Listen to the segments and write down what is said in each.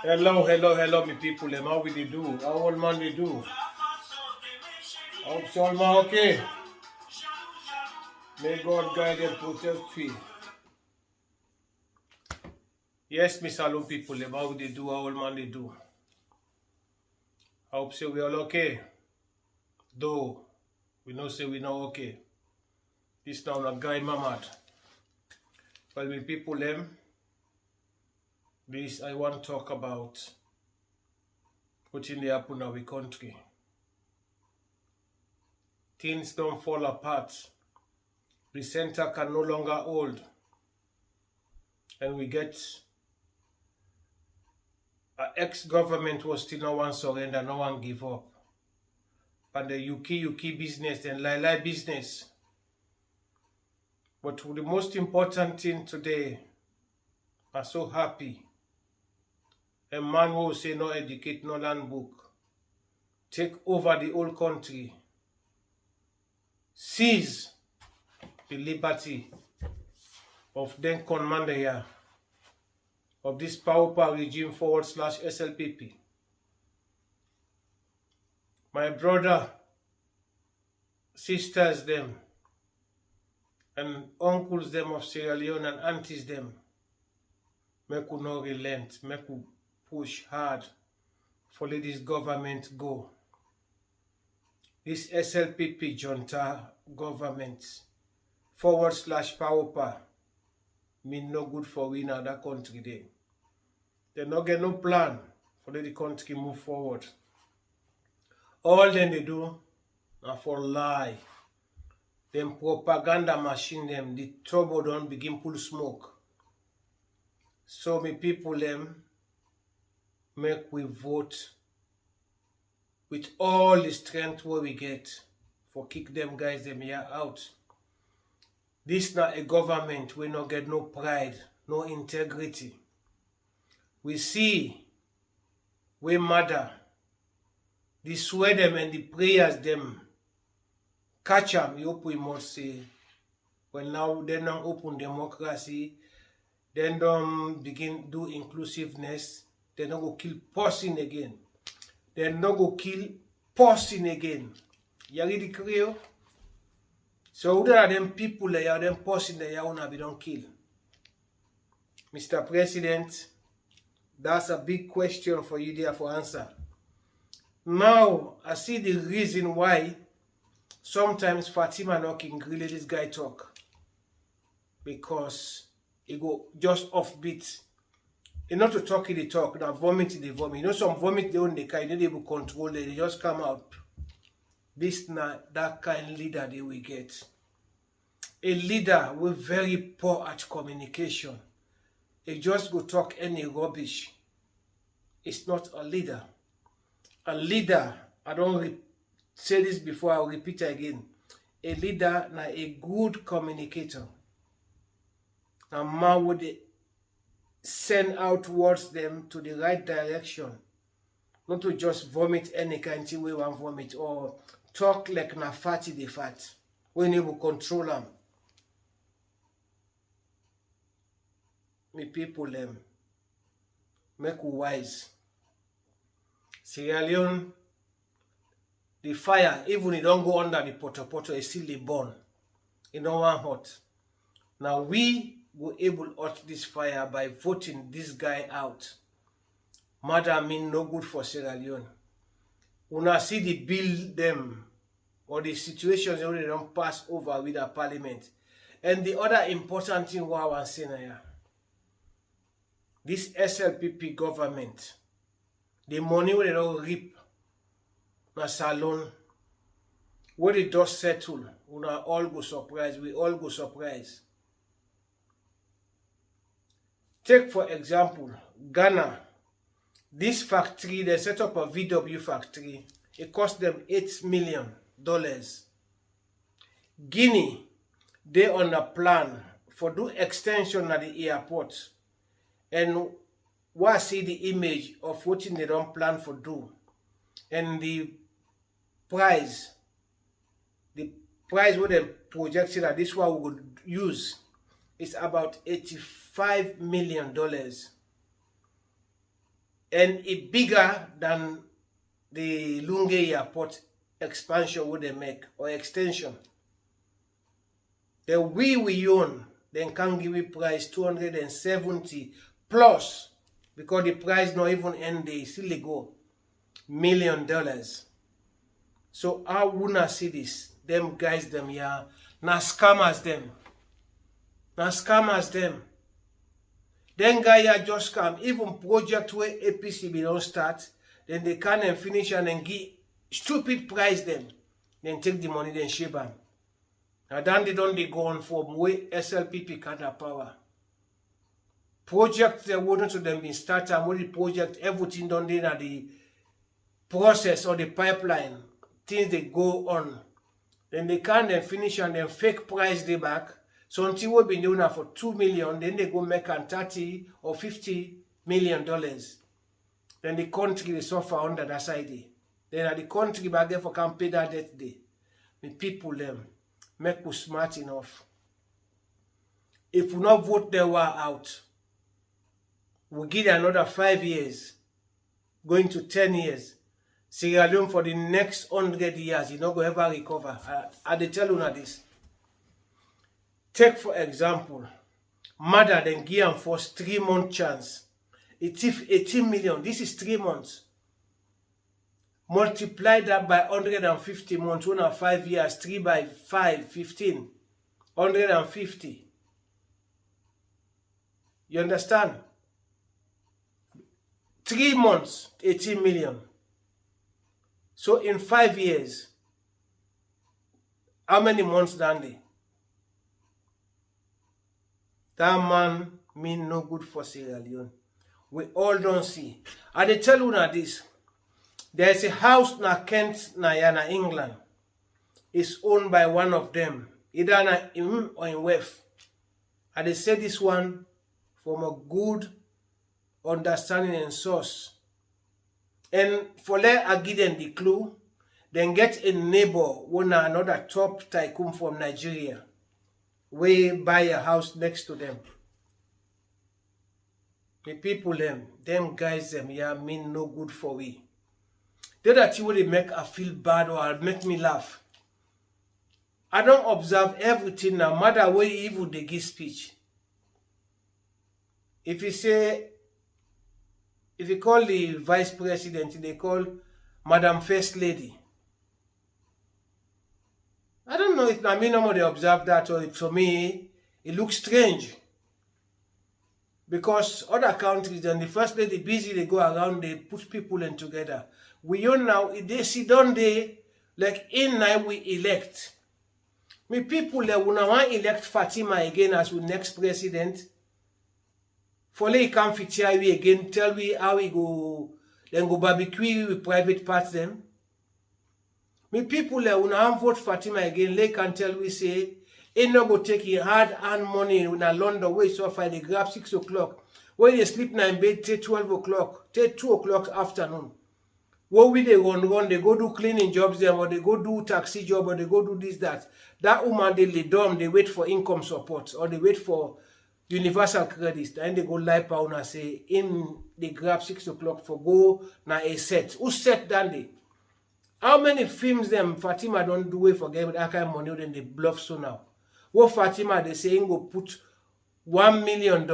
Hello, me people. How we dey do? How old man we do? Hope so, man. Okay. May God guide and protect you. Yes, me salon people. How we dey do? How old man they do? Hope so we all okay. Though we know say we not okay. This now not guide my mad. Well, me people this I want to talk about what in the happen in our country. Things don't fall apart. The center can no longer hold. And we get our ex-government was still no one surrender, no one give up. And the UK business and lie business. But the most important thing today, I'm so happy. A man who say no educate, no land book, take over the whole country, seize the liberty of then commander here, of this power regime / SLPP. My brother, sisters them, and uncles them of Sierra Leone and aunties them, make we not relent, make we push hard for let this government go. This SLPP junta government / power mean no good for we in other country there. They not get no plan for let the country move forward. All them they do are for lie. Them propaganda machine them, the turbo don't begin pull smoke. So me people them make we vote with all the strength where we get for kick them guys them here out. This not a government we not get no pride, no integrity. We see we mother, the swear them and the prayers them catch them. You hope we must say, well now they don't open democracy, then don't begin do inclusiveness. They not go kill person again. They not go kill person again. You read the Creole? So who are them people that are them person that you wanna be don't kill? Mr. President, that's a big question for you there for answer. Now I see the reason why sometimes Fatima not can really this guy talk. Because he go just offbeat. You know to talk in the talk, now vomit in the vomit. You know some vomit they own the kind, they able control it, they just come out. This not that kind leader they will get. A leader with very poor at communication. He just go talk any rubbish. It's not a leader. A leader, I don't say this before, I'll repeat it again. A leader na a good communicator. A man with the send out words them to the right direction. Not to just vomit any kind of way one vomit or talk like na fatty the fat. When you will control them. Me people them make you wise. Sierra Leone, the fire, even it don't go under the poto, it still dey burn. It don't want hot. Now we were able to out this fire by voting this guy out. Matter mean no good for Sierra Leone. When I see the bill them or the situations they don't pass over with the parliament. And the other important thing what I was saying here, this SLPP government, the money where they don't reap na salon, where they just settle, we all go surprise, we all go surprise. Take for example, Ghana. This factory, they set up a VW factory. It cost them $8 million. Guinea, they on a plan for do extension at the airport. And what see the image of what they don't plan for do. And the price what they projected that this one we would use is about $85 million. and it's bigger than the Lunge Airport expansion would they make or extension. The we own, then can give it price 270 plus, because the price not even end the still go $1 million. So I wanna see this. Them guys, them yeah, na scammers them. Na scammers them. Then guy just come, even project where APC be don't start, then they can and finish and then give stupid price them. Then take the money, then ship them. And then they don't go on from where SLPP can have power. Project they wouldn't to them be started and when the project everything done in the process or the pipeline, things they go on. Then they can then finish and then fake price they back. So until we've been doing that for 2 million, then they go make an 30 or $50 million. Then the country will suffer under that side. Then at the country back there for can pay that debt day. The people them make us smart enough. If we not vote their war out, we give another 5 years, going to 10 years. Sierra Leone for the next 100 years, you not go ever recover. I tell you this. Take for example, mother then give them for 3 month chance. It's 18 million. This is 3 months. Multiply that by 150 months, 1 or 5 years, 3 by 5, 15. 150. You understand? 3 months, 18 million. So in 5 years, how many months done they? That man mean no good for Sierra Leone. We all don't see. I they tell you now this. There's a house na Kent, na England. It's owned by one of them. Either na him or in West. And they say this one from a good understanding and source. And for let I give them the clue, then get a neighbor, one another top tycoon from Nigeria. We buy a house next to them. The people them guys yeah mean no good for we. They that you would make I feel bad or make me laugh. I don't observe everything no matter where even they give speech. If you call the vice president, they call Madam First Lady. I don't know if I mean nobody observe that or for me it looks strange. Because other countries and the first lady busy they go around, they put people in together. We own now they sit down there like in night we elect. Me people that will now elect Fatima again as our next president. For they come fit here we again, tell we how we go then go barbecue with private parts them. Me people that will now vote Fatima again, they can tell we say, ain't no go take your hard-earned money in London where so far they grab 6 o'clock. When they sleep now in bed till 12 o'clock, till 2 o'clock afternoon. What will they run, they go do cleaning jobs there, or they go do taxi job, or they go do this, that. That woman, they lay down, they wait for income support, or they wait for universal credits. Then they go lie down and say, in they grab 6 o'clock for go na a set. Who set that day? How many films them Fatima don't do it for get that kind of money then they bluff so now? What Fatima they saying go put $1 million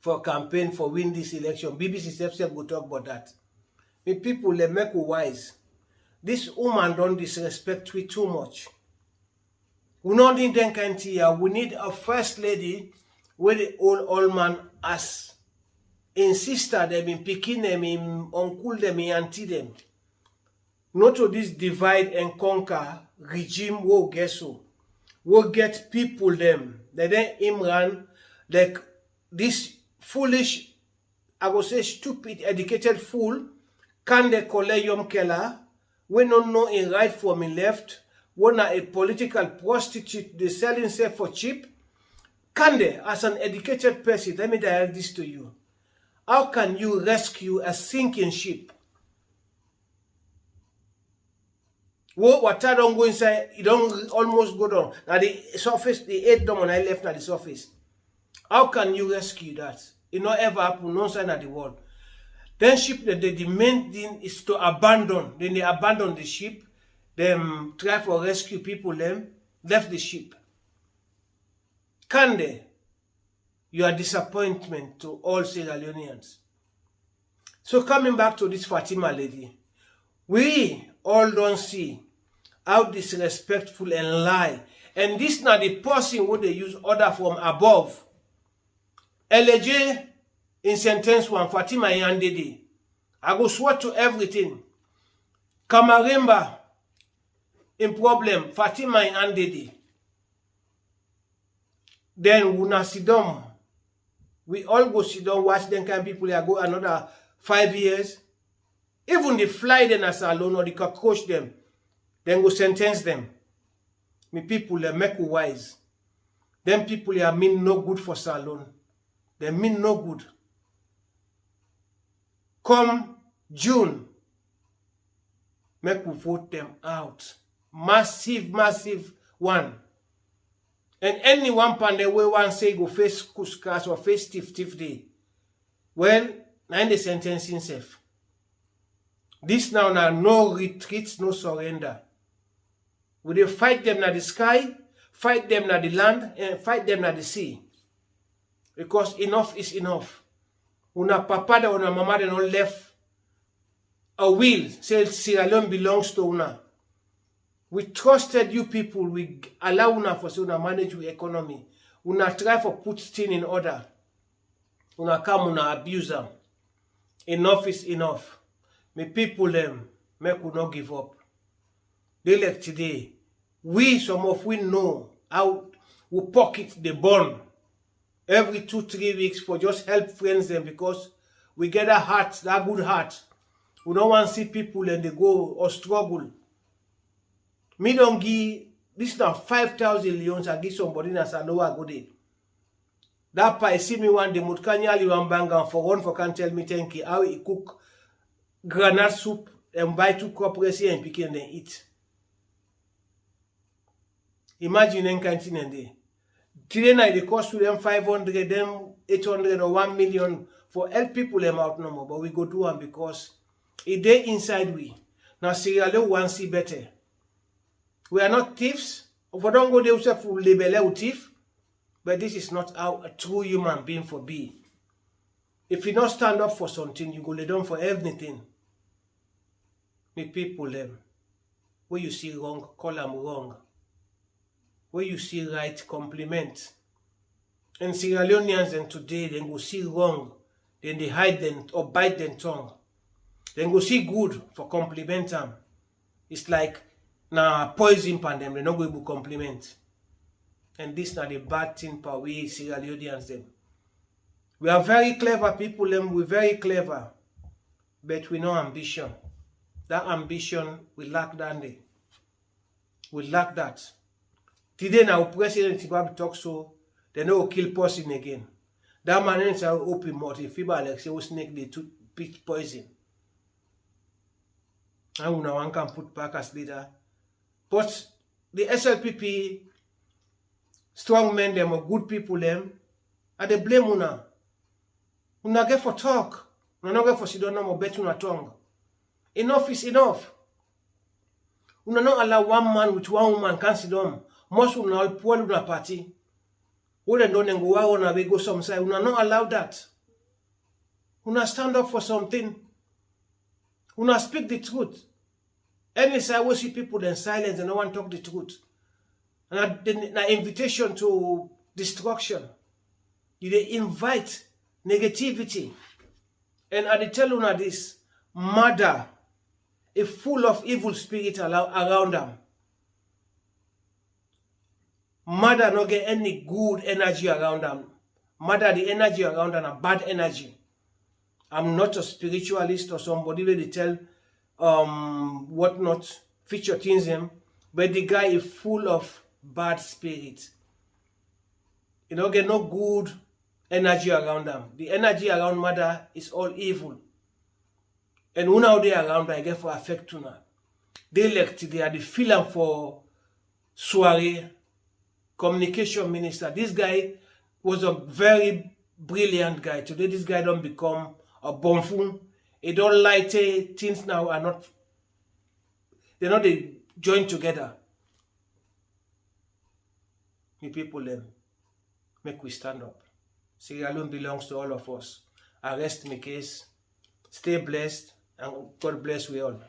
for campaign for win this election. BBC self go talk about that. The people they make you wise. This woman don't disrespect we too much. We not need them kind here. We need a first lady where the old man as in sister them, in picking them, in uncle them, in auntie them. Not to this divide and conquer regime will get so. Will get people them. They then Imran like this foolish, I would say stupid, educated fool, can they call Yom Keller, we don't know in right from in left, when a political prostitute they sell himself for cheap. Can they, as an educated person, let me direct this to you. How can you rescue a sinking ship? Water don't go inside, it don't almost go down. Now the surface, the 8 dome when I left at the surface. How can you rescue that? It not ever happen, no sign of the world. Then ship, the main thing is to abandon. Then they abandon the ship. Them try for rescue people, them left the ship. Kande, you are disappointment to all Sierra Leoneans. So coming back to this Fatima lady, we all don't see how disrespectful and lie. And this not the person who they use order from above. LJ in sentence one, Fatima Yandede. I go swear to everything. Kamaremba in problem, Fatima Yandede. Then we sit down. We all go sit down, watch them kind of people here go another 5 years. Even the fly them as alone or the cockroach them, then go sentence them. Me people they make you wise. Them people here mean no good for Salon. They mean no good. Come June, make we vote them out. Massive, massive one. And anyone pan the way one say go face kuskas or face stiff day. Well, now the sentencing safe. This now no retreats, no surrender. We dey fight them na the sky, fight them na the land, and fight them na the sea. Because enough is enough. Una papa da una mama they not left a will say Sierra Leone belongs to una. We trusted you people. We allow una for say una manage your economy. Una try for put things in order. Una come una abuse them. Enough is enough. Me people them make we not give up. They like today. Some of we know how we pocket the bond every 2-3 weeks for just help friends them because we get a heart, that good heart. We don't want to see people and they go or struggle. Me don't give this now 5,000 leons. I give somebody that's a lower good day. That pie see me one day mutkanyali one banga for one for can tell me thank you how he cook granite soup and buy 2 cup resi and pick and then eat. Imagine in canteen and day. Today night they cost to them 500, them 800 or 1 million for help people them out no more. But we go do one because it they inside we. Now Sierra Leone want see better. We are not thieves. If we don't go there, we will label thief. But this is not how a true human being for be. If you not stand up for something, you go lay down for everything. Me people them. Where you see wrong, call them wrong. Where you see right, compliment. And Sierra Leoneans and today, they go see wrong. Then they hide them or bite their tongue. Then go see good for compliment them. It's like na poison pan them, they not going to compliment. And this not the bad thing for we Sierra Leoneans them. We are very clever people, them we're very clever. But we no ambition. That ambition we lack that day. We lack that. Today now President Zimbabwe talk so they no kill person again. That man is a open mouth. If people like say snake they to pick poison. And now one can put back as leader. But the SLPP strong men them or good people them and they blame una. Una get for talk. Una not get for sit down no more bet una tongue. Enough is enough. Una not allow one man with one woman can sit down. Most una all poor una party. Who they don't go out on we go some side. Una not allow that. Una stand up for something. Una speak the truth. Any side we see people then silence and no one talk the truth. And an invitation to destruction. They invite negativity. And I tell you this, murder is full of evil spirit around them. Mother not get any good energy around them. Mother, the energy around them are bad energy. I'm not a spiritualist or somebody where they tell what not feature things him, but the guy is full of bad spirit. You don't get no good energy around them. The energy around mother is all evil. And who now they around I get for affect to now. They elect they are the film for soiree communication minister. This guy was a very brilliant guy. Today this guy don't become a bonfun It don't like things now are not, they're not they join together. You people them, make we stand up. Sierra Leone belongs to all of us. I rest my case. Stay blessed and God bless we all.